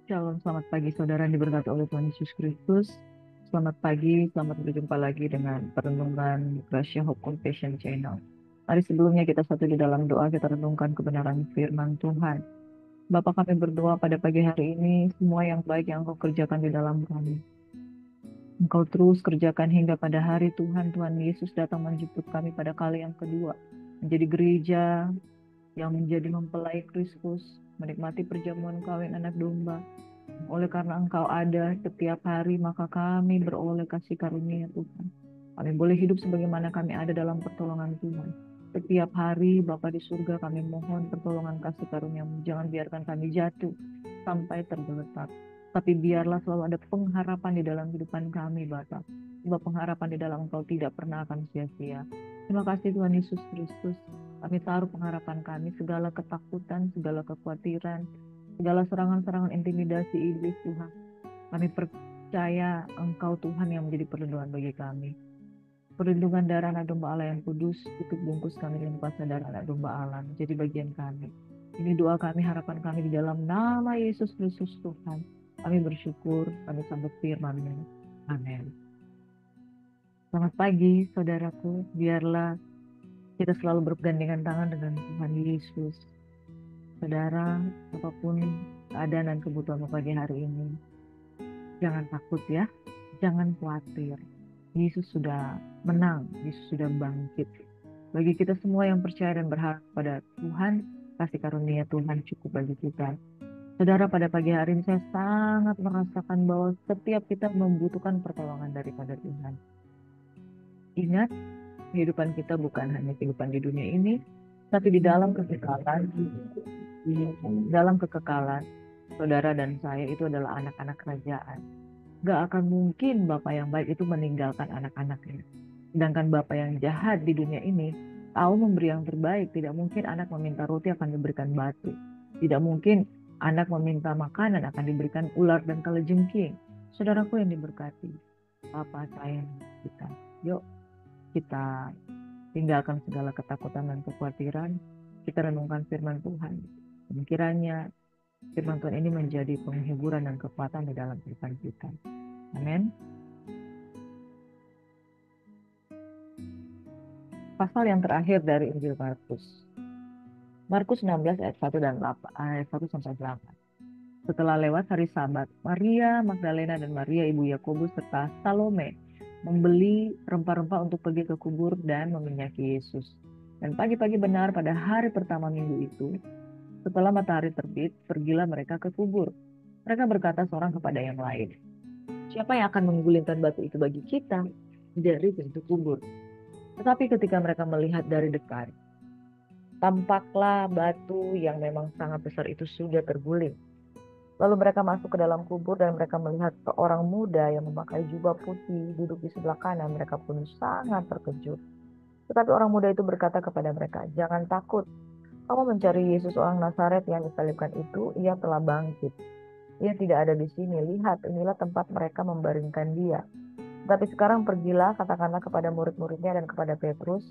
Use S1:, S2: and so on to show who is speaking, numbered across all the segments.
S1: Shalom, selamat pagi saudara yang diberkati oleh Tuhan Yesus Kristus. Selamat pagi, selamat berjumpa lagi dengan perenungan Gracia Hope Compassion Channel. Hari sebelumnya kita satu di dalam doa, kita renungkan kebenaran firman Tuhan. Bapa, kami berdoa pada pagi hari ini, semua yang baik yang Engkau kerjakan di dalam kami. Engkau terus kerjakan hingga pada hari Tuhan Yesus datang menjemput kami pada kali yang kedua. Menjadi gereja yang menjadi mempelai Kristus, menikmati perjamuan kawin anak domba. Oleh karena Engkau ada setiap hari, maka kami beroleh kasih karunia Tuhan. Kami boleh hidup sebagaimana kami ada dalam pertolongan Tuhan. Setiap hari, Bapa di surga, kami mohon pertolongan kasih karunia-Mu. Jangan biarkan kami jatuh sampai tergeletak. Tapi biarlah selalu ada pengharapan di dalam kehidupan kami, Bapa. Sebab pengharapan di dalam Engkau tidak pernah akan sia-sia. Terima kasih Tuhan Yesus Kristus. Kami taruh pengharapan kami, segala ketakutan, segala kekhawatiran, segala serangan-serangan intimidasi iblis Tuhan. Kami percaya Engkau Tuhan yang menjadi perlindungan bagi kami. Perlindungan darah anak domba Allah yang kudus, tutup bungkus kami dengan kuasa darah anak domba Allah, menjadi bagian kami. Ini doa kami, harapan kami di dalam nama Yesus Kristus Tuhan. Kami bersyukur, kami sambut firman-Mu. Amin. Selamat pagi, saudaraku. Biarlah kita selalu bergandengan tangan dengan Tuhan Yesus. Saudara, apapun keadaan dan kebutuhan pagi hari ini, jangan takut ya, jangan khawatir. Yesus sudah menang, Yesus sudah bangkit. Bagi kita semua yang percaya dan berharap pada Tuhan, kasih karunia Tuhan cukup bagi kita. Saudara, pada pagi hari ini saya sangat merasakan bahwa setiap kita membutuhkan pertolongan daripada Tuhan. Ingat, kehidupan kita bukan hanya kehidupan di dunia ini, tapi di dalam kekekalan, saudara dan saya itu adalah anak-anak kerajaan. Gak akan mungkin bapak yang baik itu meninggalkan anak-anaknya. Sedangkan bapak yang jahat di dunia ini tahu memberi yang terbaik. Tidak mungkin anak meminta roti akan diberikan batu. Tidak mungkin anak meminta makanan akan diberikan ular dan kalajengking. Saudaraku yang diberkati, Bapak saya kita. Yuk kita tinggalkan segala ketakutan dan kekhawatiran. Kita renungkan firman Tuhan. Dan kiranya firman Tuhan ini menjadi penghiburan dan kekuatan di dalam kehidupan kita. Amin. Pasal yang terakhir dari Injil Markus. Markus 16 ayat 1 dan 8, ayat 1 sampai 8. Setelah lewat hari Sabat, Maria Magdalena dan Maria ibu Yakobus serta Salome membeli rempah-rempah untuk pergi ke kubur dan meminyaki Yesus. Dan pagi-pagi benar pada hari pertama minggu itu, setelah matahari terbit, pergilah mereka ke kubur. Mereka berkata seorang kepada yang lain, "Siapa yang akan menggulingkan batu itu bagi kita dari pintu kubur?" Tetapi ketika mereka melihat dari dekat, tampaklah batu yang memang sangat besar itu sudah terguling. Lalu mereka masuk ke dalam kubur dan mereka melihat seorang muda yang memakai jubah putih duduk di sebelah kanan. Mereka pun sangat terkejut. Tetapi orang muda itu berkata kepada mereka, "Jangan takut. Kamu mencari Yesus orang Nazaret yang disalibkan itu. Ia telah bangkit. Ia tidak ada di sini. Lihat, inilah tempat mereka membaringkan dia. Tapi sekarang pergilah, katakanlah kepada murid-muridnya dan kepada Petrus,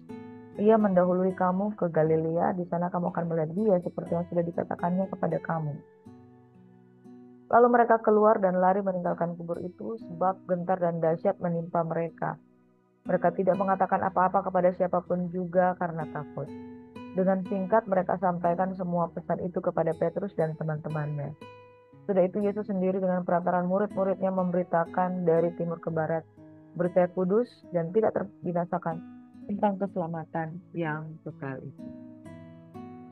S1: ia mendahului kamu ke Galilea. Di sana kamu akan melihat dia seperti yang sudah dikatakannya kepada kamu." Lalu mereka keluar dan lari meninggalkan kubur itu, sebab gentar dan dahsyat menimpa mereka. Mereka tidak mengatakan apa-apa kepada siapapun juga karena takut. Dengan singkat mereka sampaikan semua pesan itu kepada Petrus dan teman-temannya. Sudah itu Yesus sendiri dengan perantaraan murid-muridnya memberitakan dari timur ke barat berita kudus dan tidak terbinasakan tentang keselamatan yang kekal itu.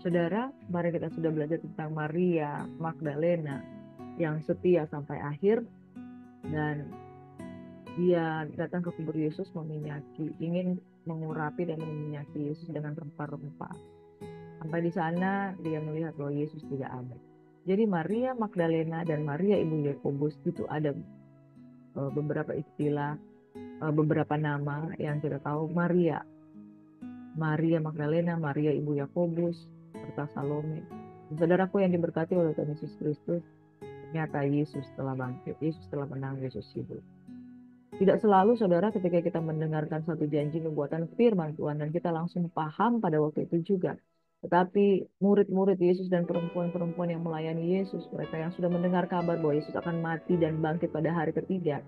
S1: Saudara, mari kita sudah belajar tentang Maria Magdalena yang setia sampai akhir, dan dia datang ke kubur Yesus meminyaki, ingin mengurapi dan meminyaki Yesus dengan rempah-rempah. Sampai di sana dia melihat bahwa Yesus tidak ada. Jadi Maria Magdalena dan Maria ibu Yakobus itu ada beberapa istilah, beberapa nama yang kita tahu. Maria Magdalena, Maria ibu Yakobus, serta Salome. Dan saudaraku yang diberkati oleh Tuhan Yesus Kristus, ternyata Yesus telah bangkit, Yesus telah menang, Yesus hidup. Tidak selalu saudara ketika kita mendengarkan satu janji nubuatan firman Tuhan dan kita langsung paham pada waktu itu juga. Tetapi murid-murid Yesus dan perempuan-perempuan yang melayani Yesus, mereka yang sudah mendengar kabar bahwa Yesus akan mati dan bangkit pada hari ketiga,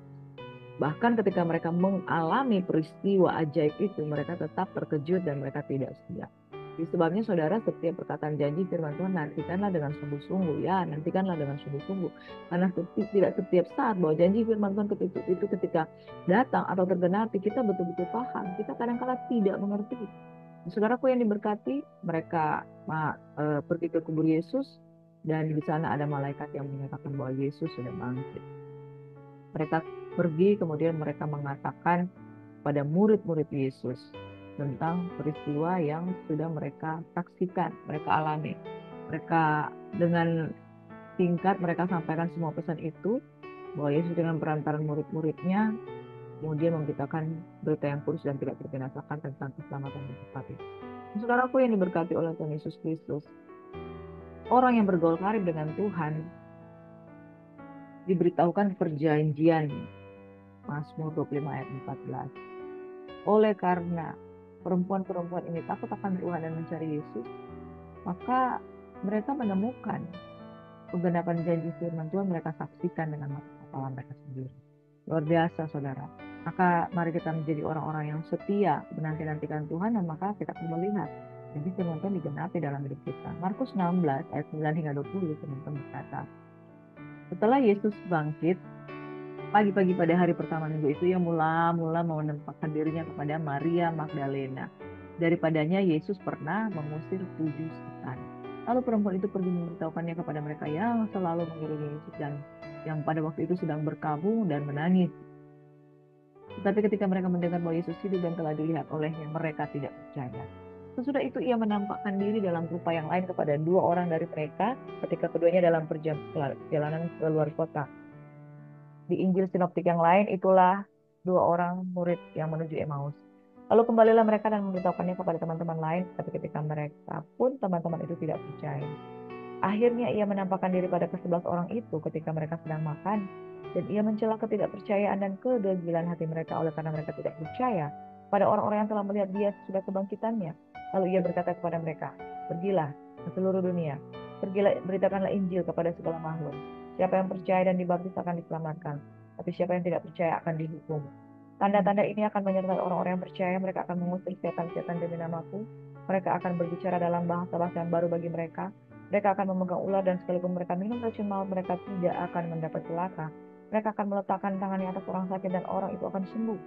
S1: bahkan ketika mereka mengalami peristiwa ajaib itu, mereka tetap terkejut dan mereka tidak siap. Sebabnya saudara, setiap perkataan janji firman Tuhan nantikanlah dengan sungguh-sungguh, ya nantikanlah dengan sungguh-sungguh, karena tidak setiap saat bahwa janji firman Tuhan itu ketika datang atau tergenapi kita betul-betul paham. Kita kadang-kala tidak mengerti. Saudaraku yang diberkati, mereka pergi ke kubur Yesus dan di sana ada malaikat yang menyatakan bahwa Yesus sudah bangkit. Mereka pergi, kemudian mereka mengatakan pada murid-murid Yesus tentang peristiwa yang sudah mereka saksikan, mereka alami. Mereka dengan singkat mereka sampaikan semua pesan itu, bahwa Yesus dengan perantaran murid-muridnya kemudian memberitakan berita yang kudus dan tidak terbinasakan tentang keselamatan yang cepat. Saudaraku yang diberkati oleh Tuhan Yesus Kristus, orang yang bergaul karib dengan Tuhan diberitahukan perjanjian Mazmur 25 ayat 14. Oleh karena perempuan-perempuan ini takut akan Tuhan dan mencari Yesus, maka mereka menemukan penggenapan janji firman Tuhan, mereka saksikan dengan mata kepala mereka sendiri. Luar biasa saudara. Maka mari kita menjadi orang-orang yang setia menanti-nantikan Tuhan, dan maka kita akan melihat jadi firman Tuhan digenapi dalam hidup kita. Markus 16 ayat 9 hingga 20 firman Tuhan berkata, setelah Yesus bangkit, pagi-pagi pada hari pertama minggu itu ia mula-mula menampakkan dirinya kepada Maria Magdalena. Daripadanya Yesus pernah mengusir 7 setan. Lalu perempuan itu pergi memberitahukannya kepada mereka yang selalu mengiringi Yesus dan yang pada waktu itu sedang berkabung dan menangis. Tetapi ketika mereka mendengar bahwa Yesus hidup dan telah dilihat olehnya, mereka tidak percaya. Sesudah itu ia menampakkan diri dalam rupa yang lain kepada 2 orang dari mereka ketika keduanya dalam perjalanan ke luar kota. Di Injil sinoptik yang lain itulah 2 orang murid yang menuju Emmaus. Lalu kembalilah mereka dan memberitahukannya kepada teman-teman lain, tapi ketika mereka pun teman-teman itu tidak percaya. Akhirnya ia menampakkan diri pada ke-11 orang itu ketika mereka sedang makan, dan ia mencela ketidakpercayaan dan kedegilan hati mereka oleh karena mereka tidak percaya pada orang-orang yang telah melihat dia sudah kebangkitannya. Lalu ia berkata kepada mereka, pergilah ke seluruh dunia, pergilah beritakanlah Injil kepada segala makhluk. Siapa yang percaya dan dibaptis akan diselamatkan, tapi siapa yang tidak percaya akan dihukum. Tanda-tanda ini akan menyertai orang-orang yang percaya. Mereka akan mengusir setan-setan demi namaku. Mereka akan berbicara dalam bahasa-bahasa yang baru bagi mereka. Mereka akan memegang ular dan sekalipun mereka minum racun maut, mereka tidak akan mendapat celaka. Mereka akan meletakkan tangannya atas orang sakit dan orang itu akan sembuh.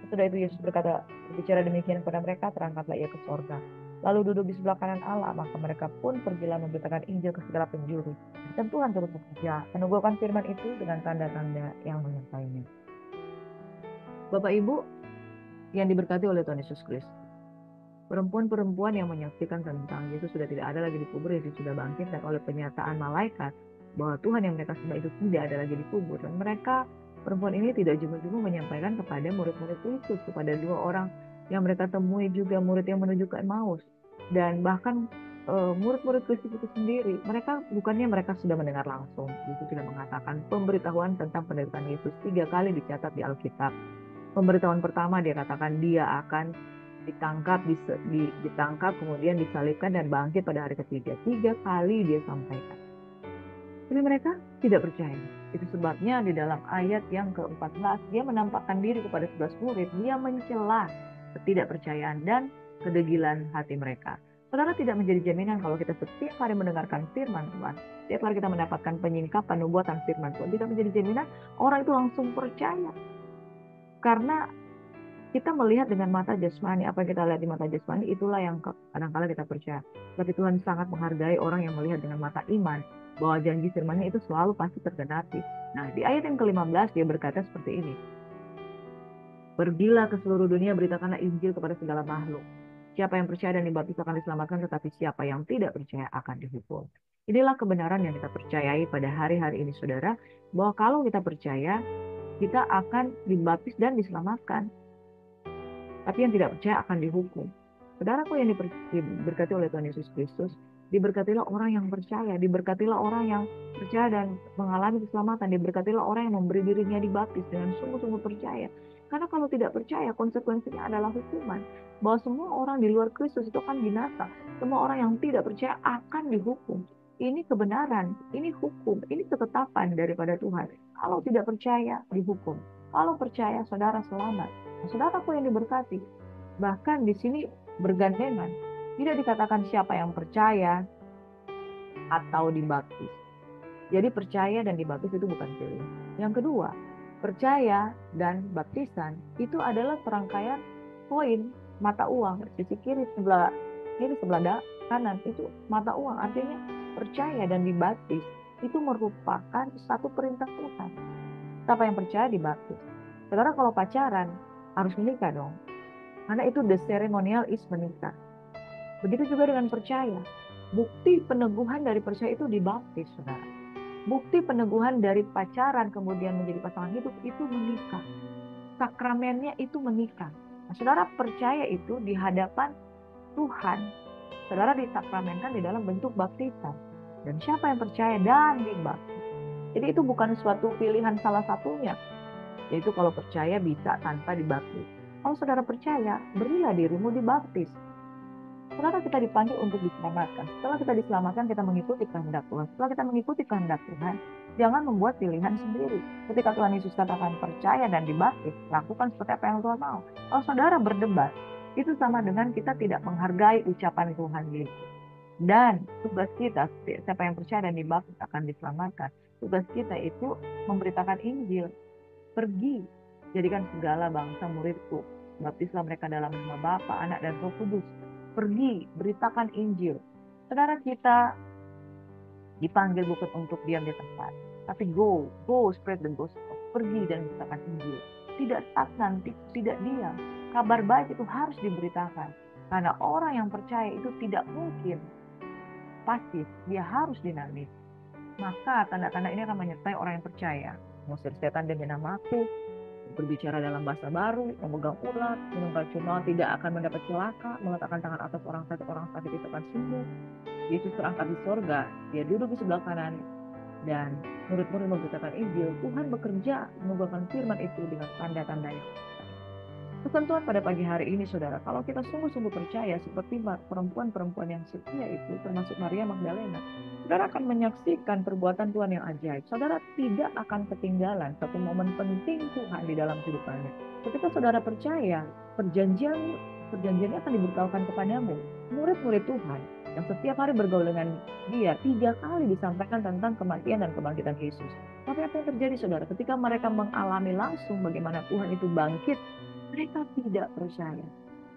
S1: Sesudah itu Yesus berbicara demikian kepada mereka, terangkatlah ia ke sorga. Lalu duduk di sebelah kanan Allah, maka mereka pun pergilah memberitakan Injil ke segala penjuru. Dan Tuhan turut bekerja, meneguhkan firman itu dengan tanda-tanda yang menyertainya. Bapak Ibu yang diberkati oleh Tuhan Yesus Kristus, perempuan-perempuan yang menyaksikan tentang Yesus sudah tidak ada lagi di kubur, Yesus sudah bangkit, dan oleh pernyataan malaikat bahwa Tuhan yang mereka sembah itu tidak ada lagi di kubur, dan mereka perempuan ini tidak jemu-jemu menyampaikan kepada murid-murid Kristus, kepada 2 orang yang mereka temui juga, murid yang menuju ke Emmaus, dan bahkan murid-murid Kristus itu sendiri, bukannya mereka sudah mendengar langsung. Yesus sudah mengatakan pemberitahuan tentang penderitaan Yesus 3 kali dicatat di Alkitab. Pemberitahuan pertama dia katakan dia akan ditangkap, kemudian disalibkan dan bangkit pada hari ketiga. 3 kali dia sampaikan. Tapi mereka tidak percaya. Itu sebabnya di dalam ayat yang ke-14 dia menampakkan diri kepada 11 murid. Dia mencela ketidakpercayaan dan kedegilan hati mereka. Saudara, tidak menjadi jaminan kalau kita setiap hari mendengarkan firman Tuhan, setiap hari kita mendapatkan penyingkapan nubuatan firman Tuhan, tidak menjadi jaminan orang itu langsung percaya. Karena kita melihat dengan mata jasmani, apa yang kita lihat di mata jasmani itulah yang kadang-kala kita percaya. Tapi Tuhan sangat menghargai orang yang melihat dengan mata iman, bahwa janji firman-Nya itu selalu pasti tergenapi. Nah, di ayat yang ke-15 dia berkata seperti ini. Pergilah ke seluruh dunia, beritakanlah Injil kepada segala makhluk. Siapa yang percaya dan dibaptis akan diselamatkan, tetapi siapa yang tidak percaya akan dihukum. Inilah kebenaran yang kita percayai pada hari-hari ini, saudara, bahwa kalau kita percaya, kita akan dibaptis dan diselamatkan. Tapi yang tidak percaya akan dihukum. Saudaraku yang diberkati oleh Tuhan Yesus Kristus, Diberkatilah orang yang percaya, diberkatilah orang yang percaya dan mengalami keselamatan, diberkatilah orang yang memberi dirinya dibaptis dengan sungguh-sungguh percaya. Karena kalau tidak percaya, konsekuensinya adalah hukuman. Bahwa semua orang di luar Kristus itu akan binasa. Semua orang yang tidak percaya akan dihukum. Ini kebenaran, ini hukum, ini ketetapan daripada Tuhan. Kalau tidak percaya, dihukum. Kalau percaya, saudara selamat. Nah, saudaraku yang diberkati, bahkan di sini bergandengan. Tidak dikatakan siapa yang percaya atau dibaptis. Jadi percaya dan dibaptis itu bukan pilihan. Yang kedua, percaya dan baptisan itu adalah serangkaian koin mata uang. Sisi kiri sebelah kanan itu mata uang. Artinya percaya dan dibaptis itu merupakan satu perintah Tuhan. Siapa yang percaya dibaptis. Saudara kalau pacaran harus menikah dong. Karena itu the ceremonial is menikah. Begitu juga dengan percaya. Bukti peneguhan dari percaya itu dibaptis, saudara. Bukti peneguhan dari pacaran kemudian menjadi pasangan hidup itu menikah. Sakramennya itu menikah. Nah, saudara percaya itu di hadapan Tuhan. Saudara disakramenkan di dalam bentuk baptisan. Dan siapa yang percaya dan dibaptis. Jadi itu bukan suatu pilihan salah satunya. Yaitu kalau percaya bisa tanpa dibaptis. Kalau saudara percaya, berilah dirimu dibaptis. Saudara kita dipanggil untuk diselamatkan. Setelah kita diselamatkan, kita mengikuti kehendak Tuhan. Setelah kita mengikuti kehendak Tuhan, jangan membuat pilihan sendiri. Ketika Tuhan Yesus katakan percaya dan dibaptis, lakukan seperti apa yang Tuhan mau. Kalau saudara berdebat, itu sama dengan kita tidak menghargai ucapan Tuhan Yesus. Dan tugas kita, siapa yang percaya dan dibaptis akan diselamatkan. Tugas kita itu memberitakan Injil. Pergi, jadikan segala bangsa muridku. Baptislah mereka dalam nama Bapa, Anak, dan Roh Kudus. Pergi, beritakan Injil. Saudara kita dipanggil bukan untuk diam di tempat, tapi go spread the gospel. Pergi dan beritakan Injil. Tidak stagnan, tidak diam. Kabar baik itu harus diberitakan. Karena orang yang percaya itu tidak mungkin pasif, dia harus dinamis. Maka tanda-tanda ini akan menyertai orang yang percaya. Mengusir setan demi namaku, berbicara dalam bahasa baru, memegang ular, minum racun maut, tidak akan mendapat celaka, meletakkan tangan atas orang sakit itu akan sembuh. Yesus terangkat di sorga, dia duduk di sebelah kanan, dan murid-murid memberitakan Injil. Tuhan bekerja mengumpulkan firman itu dengan tanda-tanda yang ketentuan pada pagi hari ini, saudara, kalau kita sungguh-sungguh percaya seperti perempuan-perempuan yang setia itu, termasuk Maria Magdalena, saudara akan menyaksikan perbuatan Tuhan yang ajaib. Saudara tidak akan ketinggalan satu momen penting Tuhan di dalam kehidupannya. Ketika saudara percaya, perjanjiannya akan diberitahukan kepadamu. Murid-murid Tuhan yang setiap hari bergaul dengan dia, 3 kali disampaikan tentang kematian dan kebangkitan Yesus. Tapi apa yang terjadi, saudara? Ketika mereka mengalami langsung bagaimana Tuhan itu bangkit, mereka tidak percaya.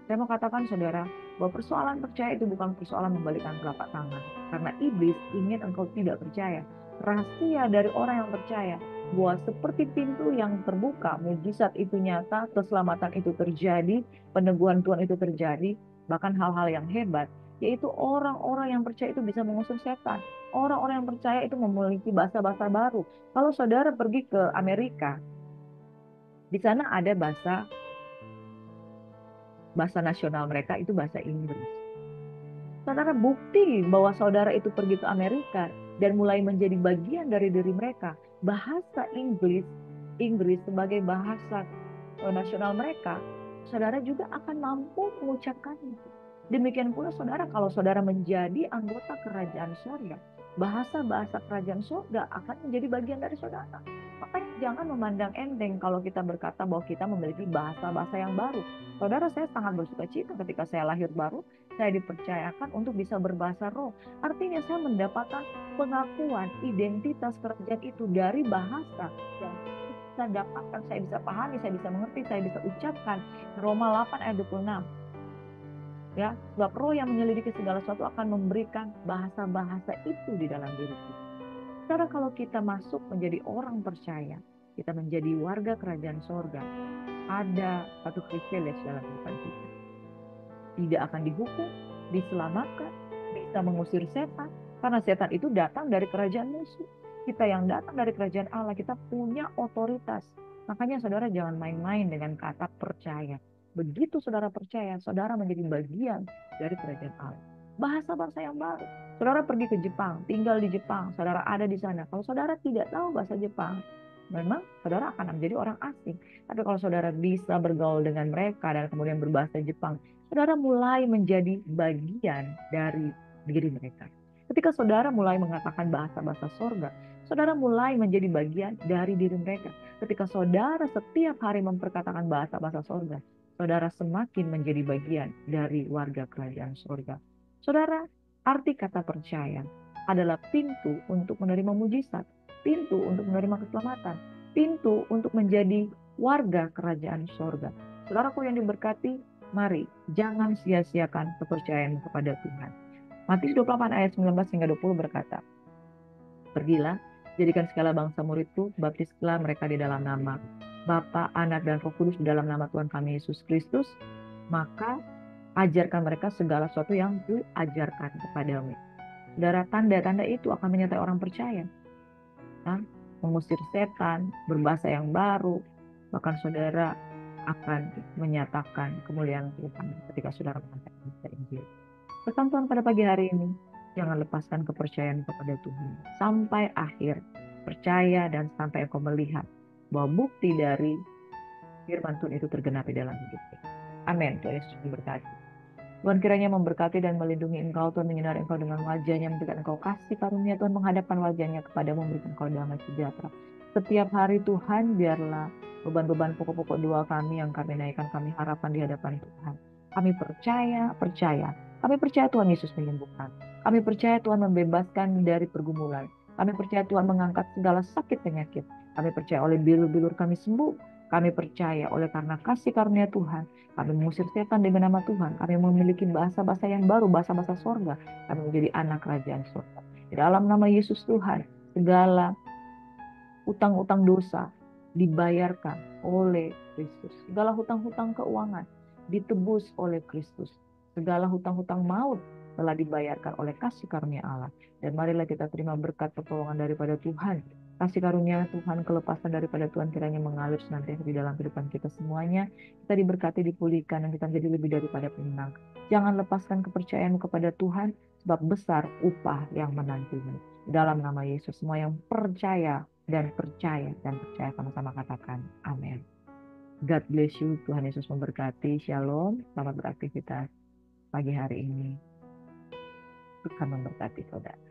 S1: Saya mau katakan, saudara, bahwa persoalan percaya itu bukan persoalan membalikan telapak tangan. Karena iblis ingin engkau tidak percaya. Rahasia dari orang yang percaya bahwa seperti pintu yang terbuka, mujizat itu nyata, keselamatan itu terjadi, peneguhan Tuhan itu terjadi, bahkan hal-hal yang hebat, yaitu orang-orang yang percaya itu bisa mengusir setan. Orang-orang yang percaya itu memiliki bahasa-bahasa baru. Kalau saudara pergi ke Amerika, di sana ada bahasa nasional mereka itu bahasa Inggris. Saudara, bukti bahwa saudara itu pergi ke Amerika dan mulai menjadi bagian dari diri mereka, bahasa Inggris sebagai bahasa nasional mereka, saudara juga akan mampu mengucapkannya. Demikian pula saudara, kalau saudara menjadi anggota kerajaan surga, bahasa-bahasa kerajaan surga akan menjadi bagian dari saudara. Makanya jangan memandang enteng kalau kita berkata bahwa kita memiliki bahasa-bahasa yang baru. Saudara, saya sangat bersuka cita ketika saya lahir baru, saya dipercayakan untuk bisa berbahasa roh. Artinya saya mendapatkan pengakuan identitas kerajaan itu dari bahasa yang saya dapatkan, saya bisa pahami, saya bisa mengerti, saya bisa ucapkan. Roma 8 ayat 26. Ya, sebab roh yang menyelidiki segala sesuatu akan memberikan bahasa-bahasa itu di dalam diri kita. Karena kalau kita masuk menjadi orang percaya, kita menjadi warga kerajaan sorga, ada satu privilege dalam kehidupan kita. Tidak akan dihukum, diselamatkan, bisa mengusir setan, karena setan itu datang dari kerajaan musuh. Kita yang datang dari kerajaan Allah, kita punya otoritas. Makanya saudara jangan main-main dengan kata percaya. Begitu saudara percaya, saudara menjadi bagian dari kerajaan Allah. Bahasa-bahasa yang baru. Saudara pergi ke Jepang, tinggal di Jepang, saudara ada di sana. Kalau saudara tidak tahu bahasa Jepang, memang saudara akan menjadi orang asing. Tapi kalau saudara bisa bergaul dengan mereka dan kemudian berbahasa Jepang, saudara mulai menjadi bagian dari diri mereka. Ketika saudara mulai mengatakan bahasa-bahasa sorga, saudara mulai menjadi bagian dari diri mereka. Ketika saudara setiap hari memperkatakan bahasa-bahasa sorga, saudara semakin menjadi bagian dari warga kerajaan sorga. Saudara, arti kata percaya adalah pintu untuk menerima mujizat, pintu untuk menerima keselamatan, pintu untuk menjadi warga kerajaan sorga. Saudaraku yang diberkati, mari jangan sia-siakan kepercayaan kepada Tuhan. Matius 28 ayat 19 hingga 20 berkata, pergilah, jadikan segala bangsa muridku, baptislah mereka di dalam nama Bapa, Anak, dan Roh Kudus di dalam nama Tuhan kami Yesus Kristus, maka ajarkan mereka segala sesuatu yang diajarkan kepadamu. Saudara, tanda-tanda itu akan menyertai orang percaya. Nah, mengusir setan, berbahasa yang baru, bahkan saudara akan menyatakan kemuliaan Tuhan ketika saudara mengatakan Injil. Pesan Tuhan pada pagi hari ini, jangan lepaskan kepercayaan kepada Tuhan sampai akhir. Percaya dan sampai engkau melihat bahwa bukti dari firman Tuhan itu tergenapi dalam hidupnya. Amin. Tuhan Yesus memberkati. Tuhan kiranya memberkati dan melindungi engkau, Tuhan menyinari engkau dengan wajahnya, memberikan engkau kasih karunia, Tuhan menghadapkan wajahnya kepadamu, memberikan engkau damai sejahtera. Setiap hari Tuhan, biarlah beban-beban pokok-pokok doa kami yang kami naikkan, kami harapkan di hadapan Tuhan. Kami percaya. Kami percaya Tuhan Yesus menyembuhkan. Kami percaya Tuhan membebaskan dari pergumulan. Kami percaya Tuhan mengangkat segala sakit penyakit. Kami percaya oleh bilur-bilur kami sembuh. Kami percaya oleh karena kasih karunia Tuhan, kami mengusir setan demi nama Tuhan. Kami memiliki bahasa-bahasa yang baru, bahasa-bahasa sorga. Kami menjadi anak kerajaan sorga. Di dalam nama Yesus Tuhan, segala utang-utang dosa dibayarkan oleh Kristus. Segala hutang-hutang keuangan ditebus oleh Kristus. Segala hutang-hutang maut telah dibayarkan oleh kasih karunia Allah. Dan marilah kita terima berkat pertolongan daripada Tuhan. Kasih karunia Tuhan, kelepasan daripada Tuhan kiranya mengalir senantiasa di dalam kehidupan kita semuanya. Kita diberkati, dipulihkan, dan kita menjadi lebih daripada pemenang. Jangan lepaskan kepercayaanmu kepada Tuhan, sebab besar upah yang menantimu. Dalam nama Yesus, semua yang percaya dan percaya sama-sama katakan amin. God bless you. Tuhan Yesus memberkati. Shalom. Selamat beraktivitas pagi hari ini. Tuhan memberkati saudara.